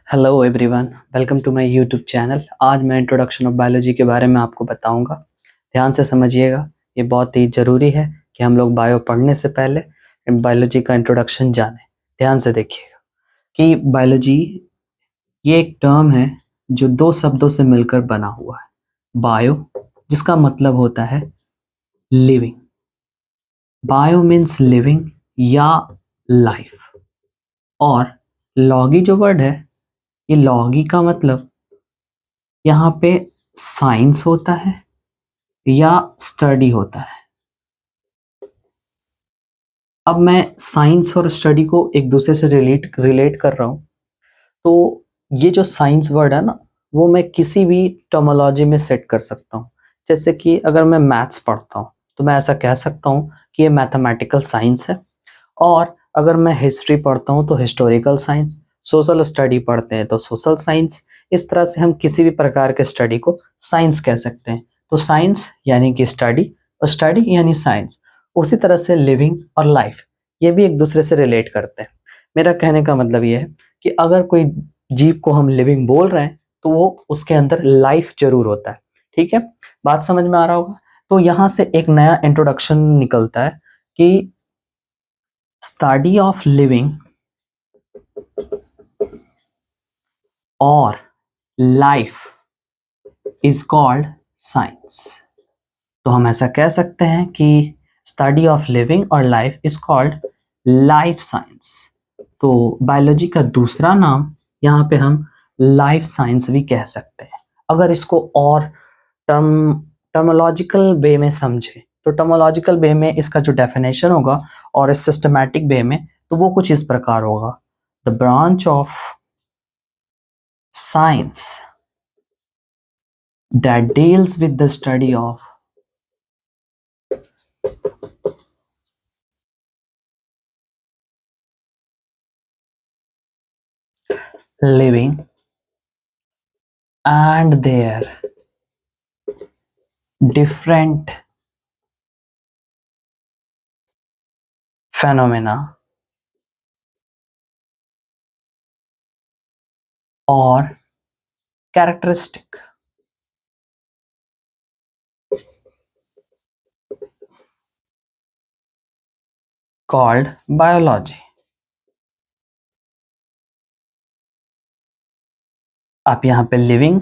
Hello everyone, welcome to my YouTube channel. आज मैं introduction of biology के बारे में आपको बताऊंगा। ध्यान से समझिएगा, ये बहुत ही ज़रूरी है कि हम लोग बायो पढ़ने से पहले बायोलॉजी का इंट्रोडक्शन जानें। ध्यान से देखिएगा कि बायोलॉजी ये एक टर्म है जो दो शब्दों से मिलकर बना हुआ है। बायो, जिसका मतलब होता है लिविंग, बायो मीन्स लिविंग या लाइफ, और लॉगी जो वर्ड है, ये लॉगी का मतलब यहाँ पे साइंस होता है या स्टडी होता है। अब मैं साइंस और स्टडी को एक दूसरे से रिलेट कर रहा हूँ। तो ये जो साइंस वर्ड है ना, वो मैं किसी भी टर्मोलॉजी में सेट कर सकता हूँ। जैसे कि अगर मैं मैथ्स पढ़ता हूँ तो मैं ऐसा कह सकता हूँ कि ये मैथमेटिकल साइंस है, और अगर मैं हिस्ट्री पढ़ता हूँ तो हिस्टोरिकल साइंस, सोशल स्टडी पढ़ते हैं तो सोशल साइंस। इस तरह से हम किसी भी प्रकार के स्टडी को साइंस कह सकते हैं। तो साइंस यानी कि स्टडी, और स्टडी यानी साइंस। उसी तरह से लिविंग और लाइफ ये भी एक दूसरे से रिलेट करते हैं। मेरा कहने का मतलब ये है कि अगर कोई जीव को हम लिविंग बोल रहे हैं तो वो उसके अंदर लाइफ जरूर होता है। ठीक है, बात समझ में आ रहा होगा। तो यहाँ से एक नया इंट्रोडक्शन निकलता है कि स्टडी ऑफ लिविंग और लाइफ इज कॉल्ड साइंस। तो हम ऐसा कह सकते हैं कि स्टडी ऑफ लिविंग और life is called life science. तो बायोलॉजी का दूसरा नाम यहाँ पे हम लाइफ साइंस भी कह सकते हैं। अगर इसको और टर्मोलॉजिकल वे में समझे तो टर्मोलॉजिकल वे में इसका जो डेफिनेशन होगा और सिस्टमैटिक वे में तो वो कुछ इस प्रकार होगा: the branch of science that deals with the study of living and their different phenomena or characteristic called biology। आप यहाँ पे लिविंग,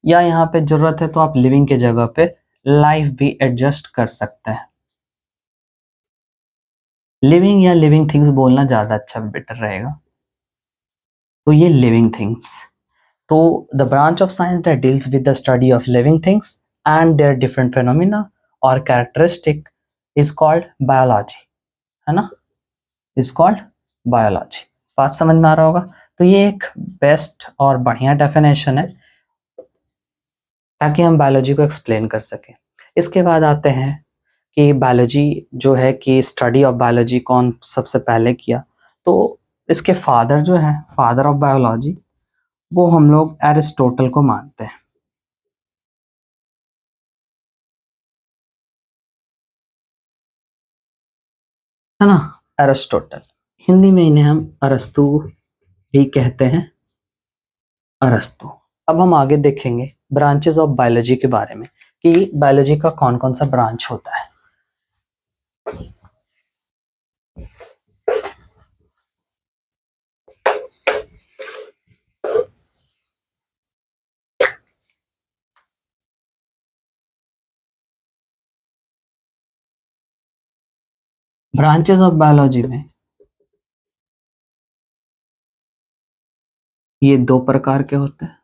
या यहाँ पे जरूरत है तो आप लिविंग के जगह पे लाइफ भी एडजस्ट कर सकते हैं। लिविंग या लिविंग थिंग्स बोलना ज्यादा अच्छा बेटर रहेगा। तो ये लिविंग थिंग्स, तो the branch of science that deals with the study of living things and their different phenomena और कैरेक्टरिस्टिक इज कॉल्ड बायोलॉजी, है ना, इज कॉल्ड बायोलॉजी। बात समझ में आ रहा होगा। तो ये एक बेस्ट और बढ़िया डेफिनेशन है ताकि हम बायोलॉजी को एक्सप्लेन कर सकें। इसके बाद आते हैं कि बायोलॉजी जो है कि स्टडी ऑफ बायोलॉजी कौन सबसे पहले किया। तो इसके फादर जो है, फादर ऑफ बायोलॉजी, वो हम लोग एरिस्टोटल को मानते हैं, है ना, एरिस्टोटल। हिंदी में इन्हें हम अरस्तु भी कहते हैं, अरस्तु। अब हम आगे देखेंगे ब्रांचेस ऑफ बायोलॉजी के बारे में कि बायोलॉजी का कौन कौन सा ब्रांच होता है। ब्रांचेस ऑफ बायोलॉजी में ये दो प्रकार के होते हैं।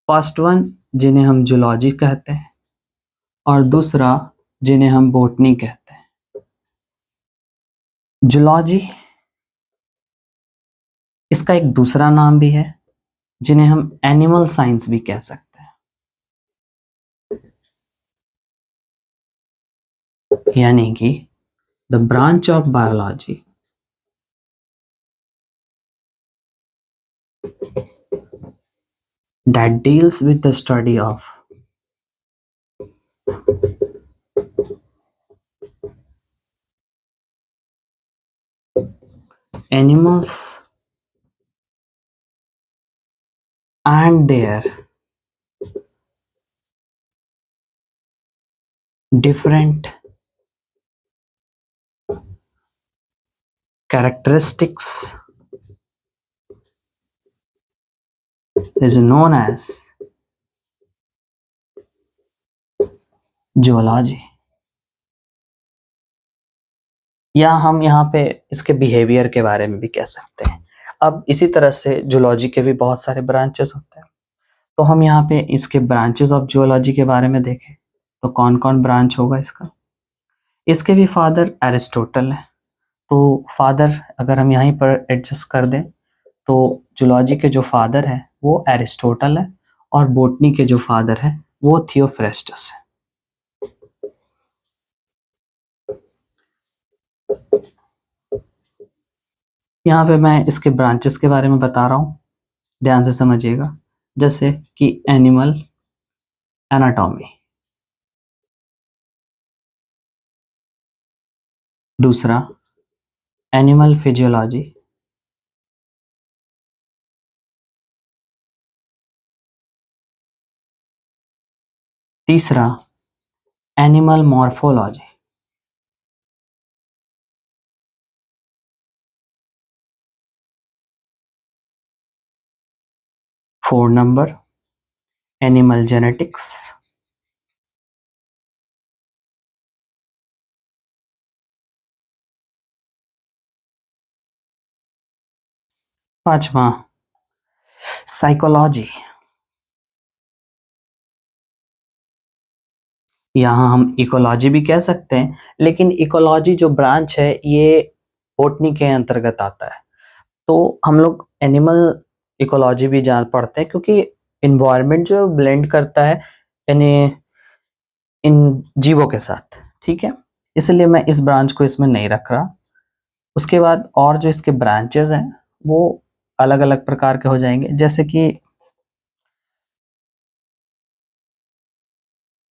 फर्स्ट वन जिन्हें हम जूलॉजी कहते हैं, और दूसरा जिन्हें हम बोटनी कहते हैं। जूलॉजी, इसका एक दूसरा नाम भी है जिन्हें हम एनिमल साइंस भी कह सकते हैं, यानी कि the branch of biology that deals with the study of animals and their different characteristics is known as zoology। या हम यहाँ पे इसके बिहेवियर के बारे में भी कह सकते हैं। अब इसी तरह से जूलॉजी के भी बहुत सारे ब्रांचेस होते हैं, तो हम यहाँ पे इसके ब्रांचेस ऑफ जूलॉजी के बारे में देखें तो कौन कौन ब्रांच होगा इसका। इसके भी फादर एरिस्टोटल है, तो फादर अगर हम यहीं पर एडजस्ट कर दें तो जूलॉजी के जो फादर है वो एरिस्टोटल है और बोटनी के जो फादर है वो थियोफ्रेस्टस है। यहाँ पे मैं इसके ब्रांचेस के बारे में बता रहा हूँ, ध्यान से समझिएगा। जैसे कि एनिमल एनाटॉमी, दूसरा एनिमल फिजियोलॉजी, तीसरा animal morphology, fourth number animal genetics, पांचवा साइकोलॉजी। यहाँ हम इकोलॉजी भी कह सकते हैं, लेकिन इकोलॉजी जो ब्रांच है ये बोटनी के अंतर्गत आता है। तो हम लोग एनिमल इकोलॉजी भी जान पढ़ते हैं, क्योंकि इन्वायरमेंट जो ब्लेंड करता है यानी इन जीवों के साथ, ठीक है, इसलिए मैं इस ब्रांच को इसमें नहीं रख रहा। उसके बाद और जो इसके ब्रांचेस हैं वो अलग अलग प्रकार के हो जाएंगे, जैसे कि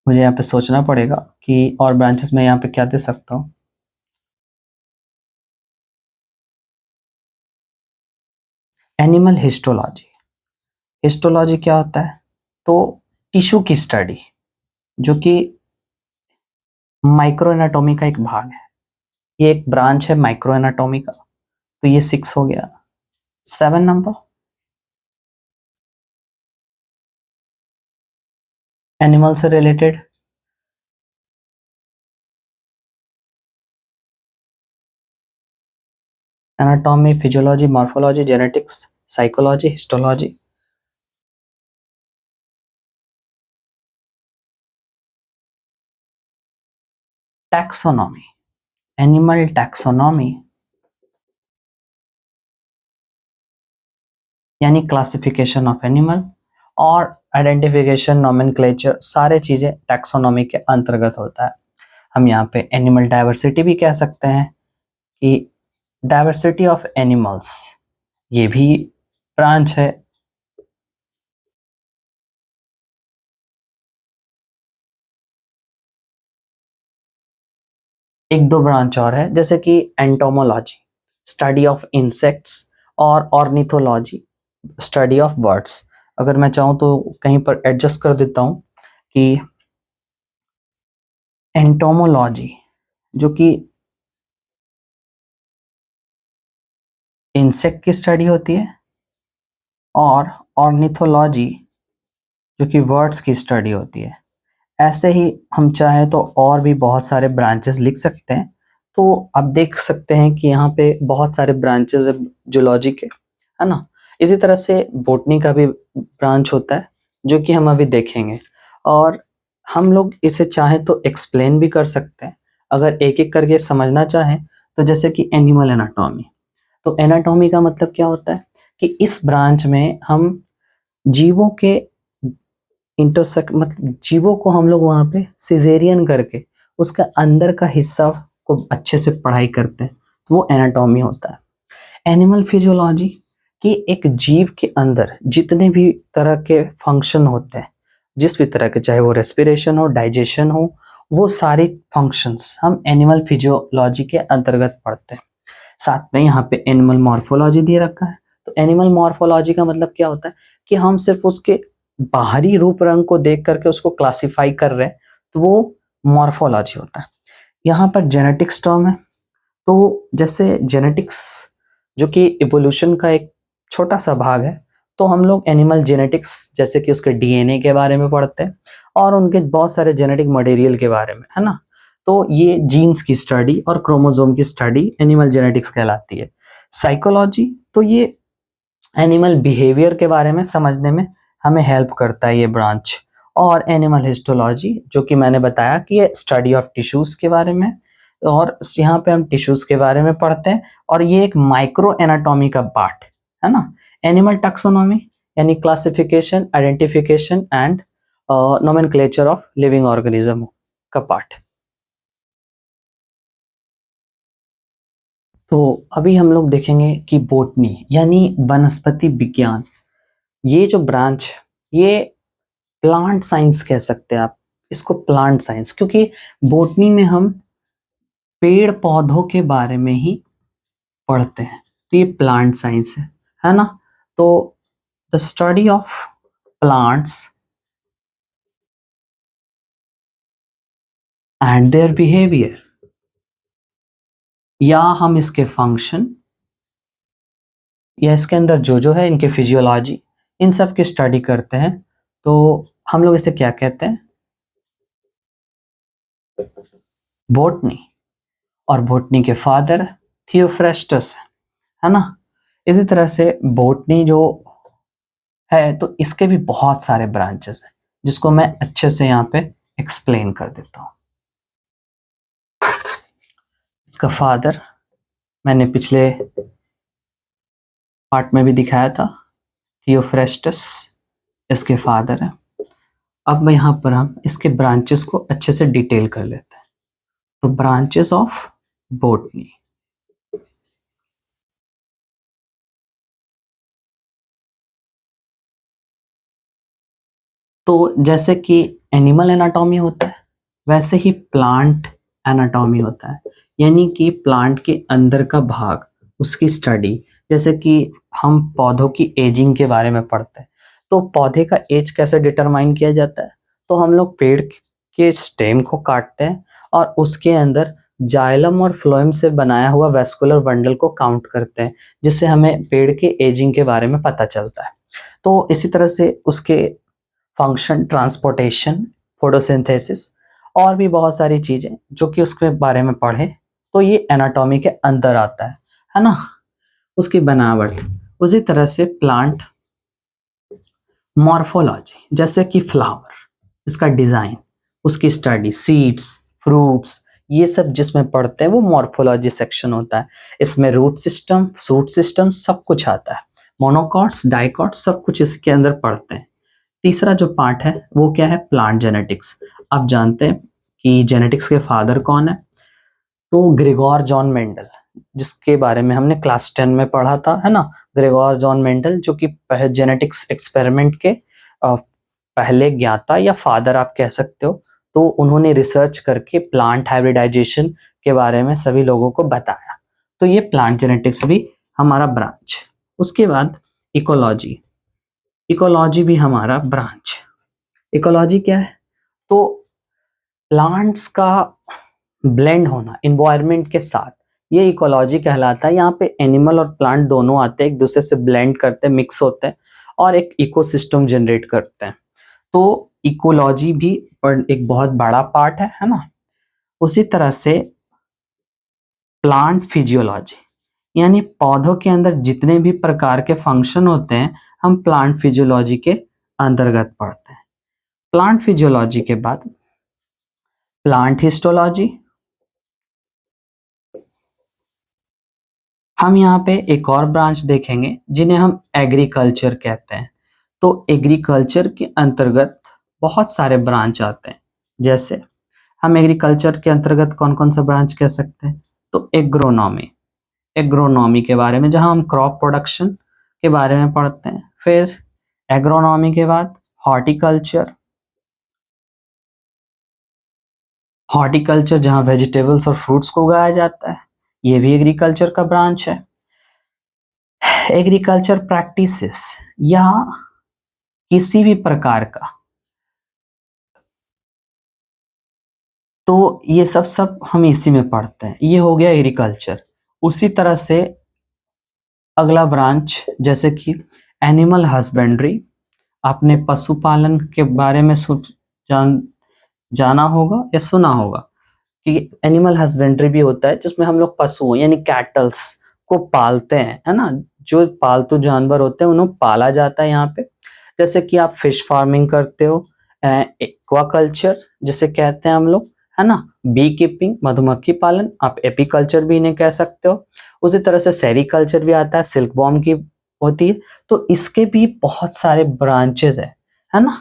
मुझे यहाँ पे सोचना पड़ेगा कि और ब्रांचेस में यहाँ पे क्या दे सकता हूँ। एनिमल हिस्टोलॉजी, हिस्टोलॉजी क्या होता है, तो टिश्यू की स्टडी, जो कि माइक्रो एनाटॉमी का एक भाग है। ये एक ब्रांच है माइक्रो एनाटॉमी का, तो ये 6 हो गया। 7 नंबर एनिमल से related anatomy, physiology, morphology, genetics, psychology, histology. Taxonomy, animal taxonomy यानी क्लासिफिकेशन ऑफ एनिमल और आइडेंटिफिकेशन, नोमेनक्लेचर, सारे चीजें टैक्सोनॉमी के अंतर्गत होता है। हम यहाँ पे एनिमल डाइवर्सिटी भी कह सकते हैं कि डाइवर्सिटी ऑफ एनिमल्स, ये भी ब्रांच है। एक दो ब्रांच और है, जैसे कि एंटोमोलॉजी, स्टडी ऑफ इंसेक्ट्स, और ऑर्निथोलॉजी, स्टडी ऑफ बर्ड्स। अगर मैं चाहूँ तो कहीं पर एडजस्ट कर देता हूँ कि एंटोमोलॉजी जो कि इंसेक्ट की स्टडी होती है, और ऑर्निथोलॉजी जो कि बर्ड्स की स्टडी होती है। ऐसे ही हम चाहे तो और भी बहुत सारे ब्रांचेस लिख सकते हैं। तो आप देख सकते हैं कि यहाँ पे बहुत सारे ब्रांचेस है जूलॉजी के, है ना। इसी तरह से बोटनी का भी ब्रांच होता है, जो कि हम अभी देखेंगे। और हम लोग इसे चाहे तो एक्सप्लेन भी कर सकते हैं, अगर एक एक करके समझना चाहें तो। जैसे कि एनिमल एनाटॉमी, तो एनाटॉमी का मतलब क्या होता है कि इस ब्रांच में हम जीवों के इंटरसेक्ट, मतलब जीवों को हम लोग वहां पे सिजेरियन करके उसका अंदर का हिस्सा को अच्छे से पढ़ाई करते हैं, तो वो एनाटॉमी होता है। एनिमल फिजियोलॉजी कि एक जीव के अंदर जितने भी तरह के फंक्शन होते हैं, जिस भी तरह के, चाहे वो रेस्पिरेशन हो, डाइजेशन हो, वो सारी फंक्शंस हम एनिमल फिजियोलॉजी के अंतर्गत पढ़ते हैं। साथ में यहाँ पे एनिमल मॉर्फोलॉजी दे रखा है, तो एनिमल मॉर्फोलॉजी का मतलब क्या होता है कि हम सिर्फ उसके बाहरी रूप रंग को देख करके उसको क्लासिफाई कर रहे हैं, तो वो मॉर्फोलॉजी होता है। यहाँ पर जेनेटिक्स टर्म है, तो जैसे जेनेटिक्स जो कि इवोल्यूशन का एक छोटा सा भाग है, तो हम लोग एनिमल जेनेटिक्स जैसे कि उसके डीएनए के बारे में पढ़ते हैं और उनके बहुत सारे जेनेटिक मटेरियल के बारे में, है ना। तो ये जीन्स की स्टडी और क्रोमोसोम की स्टडी एनिमल जेनेटिक्स कहलाती है। साइकोलॉजी, तो ये एनिमल बिहेवियर के बारे में समझने में हमें हेल्प करता है ये ब्रांच। और एनिमल हिस्टोलॉजी, जो कि मैंने बताया कि ये स्टडी ऑफ टिश्यूज के बारे में, और यहाँ पे हम टिश्यूज के बारे में पढ़ते हैं, और ये एक माइक्रो एनाटॉमी का पार्ट है ना। एनिमल टैक्सोनॉमी यानी classification, identification and nomenclature of living organism का पार्ट। तो अभी हम लोग देखेंगे कि बोटनी यानी वनस्पति विज्ञान, ये जो ब्रांच, ये प्लांट साइंस कह सकते हैं आप इसको, प्लांट साइंस, क्योंकि बोटनी में हम पेड़ पौधों के बारे में ही पढ़ते हैं, तो ये प्लांट साइंस है ना। तो the study of plants and their behaviour, या हम इसके फंक्शन या इसके अंदर जो जो है इनके फिजियोलॉजी, इन सब की स्टडी करते हैं, तो हम लोग इसे क्या कहते हैं, बोटनी। और बोटनी के फादर थियोफ्रेस्टस है ना। इसी तरह से बोटनी जो है, तो इसके भी बहुत सारे ब्रांचेस हैं, जिसको मैं अच्छे से यहाँ पे एक्सप्लेन कर देता हूँ। इसका फादर मैंने पिछले पार्ट में भी दिखाया था, थियोफ्रेस्टस इसके फादर है। अब मैं यहाँ पर हम इसके ब्रांचेस को अच्छे से डिटेल कर लेते हैं। तो ब्रांचेस ऑफ बोटनी, तो जैसे कि एनिमल एनाटॉमी होता है, वैसे ही प्लांट एनाटॉमी होता है, यानी कि प्लांट के अंदर का भाग, उसकी स्टडी। जैसे कि हम पौधों की एजिंग के बारे में पढ़ते हैं, तो पौधे का एज कैसे डिटरमाइन किया जाता है, तो हम लोग पेड़ के स्टेम को काटते हैं और उसके अंदर जाइलम और फ्लोएम से बनाया हुआ वेस्कुलर बंडल को काउंट करते हैं, जिससे हमें पेड़ के एजिंग के बारे में पता चलता है। तो इसी तरह से उसके फंक्शन, ट्रांसपोर्टेशन, फोटोसिंथेसिस और भी बहुत सारी चीजें जो कि उसके बारे में पढ़े, तो ये एनाटॉमी के अंदर आता है ना। उसकी बनावट, उसी तरह से प्लांट मॉर्फोलॉजी, जैसे कि फ्लावर, इसका डिजाइन, उसकी स्टडी, सीड्स, फ्रूट्स, ये सब जिसमें पढ़ते हैं वो मॉर्फोलॉजी सेक्शन होता है। इसमें रूट सिस्टम, शूट सिस्टम सब कुछ आता है, मोनोकॉट्स, डाइकॉट्स सब कुछ इसके अंदर पढ़ते हैं। तीसरा जो पार्ट है वो क्या है, प्लांट जेनेटिक्स। आप जानते हैं कि जेनेटिक्स के फादर कौन है, तो ग्रेगोर जॉन मेंडल, जिसके बारे में हमने क्लास 10 में पढ़ा था, है ना। ग्रेगोर जॉन मेंडल जो कि जेनेटिक्स एक्सपेरिमेंट के पहले ज्ञाता या फादर आप कह सकते हो। तो उन्होंने रिसर्च करके प्लांट हाइब्रिडाइजेशन के बारे में सभी लोगों को बताया। तो ये प्लांट जेनेटिक्स भी हमारा ब्रांच। उसके बाद इकोलॉजी, इकोलॉजी भी हमारा ब्रांच। इकोलॉजी क्या है, तो प्लांट्स का ब्लेंड होना इन्वायरमेंट के साथ, ये इकोलॉजी कहलाता है। यहाँ पे एनिमल और प्लांट दोनों आते हैं, एक दूसरे से ब्लेंड करते हैं, मिक्स होते हैं और एक इकोसिस्टम जनरेट करते हैं। तो इकोलॉजी भी एक बहुत बड़ा पार्ट है ना। उसी तरह से प्लांट फिजियोलॉजी, यानी पौधों के अंदर जितने भी प्रकार के फंक्शन होते हैं, हम प्लांट फिजियोलॉजी के अंतर्गत पढ़ते हैं। प्लांट फिजियोलॉजी के बाद प्लांट हिस्टोलॉजी, हम यहाँ पे एक और ब्रांच देखेंगे जिन्हें हम एग्रीकल्चर कहते हैं। तो एग्रीकल्चर के अंतर्गत बहुत सारे ब्रांच आते हैं। जैसे हम एग्रीकल्चर के अंतर्गत कौन कौन सा ब्रांच कह सकते हैं, तो एग्रोनॉमी, एग्रोनॉमी के बारे में, जहां हम क्रॉप प्रोडक्शन के बारे में पढ़ते हैं। फिर एग्रोनॉमी के बाद हॉर्टिकल्चर, हॉर्टिकल्चर जहां वेजिटेबल्स और फ्रूट्स को उगाया जाता है, ये भी एग्रीकल्चर का ब्रांच है। एग्रीकल्चर प्रैक्टिसेस या किसी भी प्रकार का, तो ये सब हम इसी में पढ़ते हैं। ये हो गया एग्रीकल्चर। उसी तरह से अगला ब्रांच जैसे कि एनिमल हस्बेंड्री, आपने पशुपालन के बारे में जाना होगा या सुना होगा कि एनिमल हस्बेंड्री भी होता है जिसमें हम लोग पशुओं यानी कैटल्स को पालते हैं, है ना। जो पालतू जानवर होते हैं उन्हें पाला जाता है यहाँ पे। जैसे कि आप फिश फार्मिंग करते हो, एक्वाकल्चर जिसे कहते हैं हम लोग, है ना, बी कीपिंग मधुमक्खी पालन, आप एपीकल्चर भी इन्हें कह सकते हो। उसी तरह से सेरिकल्चर भी आता है, सिल्क वॉर्म की होती है। तो इसके भी बहुत सारे ब्रांचेस है ना।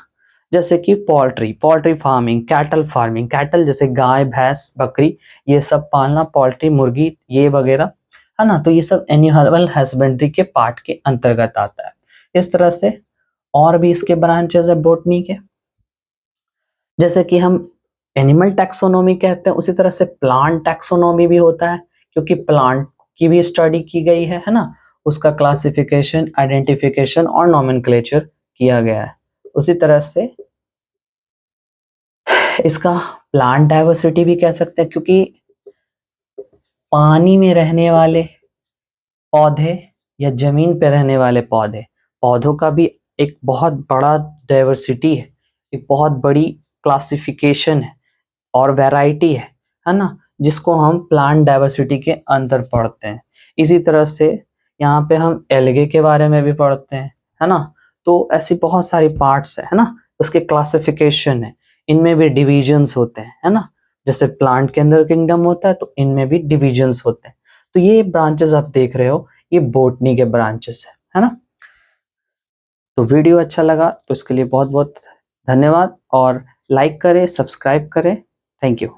जैसे कि poultry farming, cattle farming, cattle जैसे गाय भैंस बकरी ये सब पालना, पोल्ट्री मुर्गी ये वगैरह, है ना। तो ये सब एनिमल हस्बेंड्री के पार्ट के अंतर्गत आता है। इस तरह से और भी इसके ब्रांचेस है बॉटनी के, जैसे कि हम एनिमल टैक्सोनॉमी कहते हैं, उसी तरह से प्लांट टैक्सोनॉमी भी होता है, क्योंकि प्लांट की भी स्टडी की गई है ना। उसका क्लासिफिकेशन, आइडेंटिफिकेशन और नॉमेनक्लेचर किया गया है। उसी तरह से इसका प्लांट डाइवर्सिटी भी कह सकते हैं, क्योंकि पानी में रहने वाले पौधे या जमीन पे रहने वाले पौधों का भी एक बहुत बड़ा डाइवर्सिटी है, एक बहुत बड़ी क्लासिफिकेशन है और वैरायटी है ना, जिसको हम प्लांट डाइवर्सिटी के अंदर पढ़ते हैं। इसी तरह से यहाँ पे हम एल्गे के बारे में भी पढ़ते हैं, है ना। तो ऐसी बहुत सारी पार्ट्स है ना, उसके क्लासिफिकेशन है, इनमें भी डिविजन्स होते हैं, है ना। जैसे प्लांट के अंदर किंगडम होता है तो इनमें भी डिविजन्स होते हैं। तो ये ब्रांचेस आप देख रहे हो, ये बोटनी के ब्रांचेस है ना। तो वीडियो अच्छा लगा तो इसके लिए बहुत बहुत धन्यवाद, और लाइक करें, सब्सक्राइब करें। Thank you.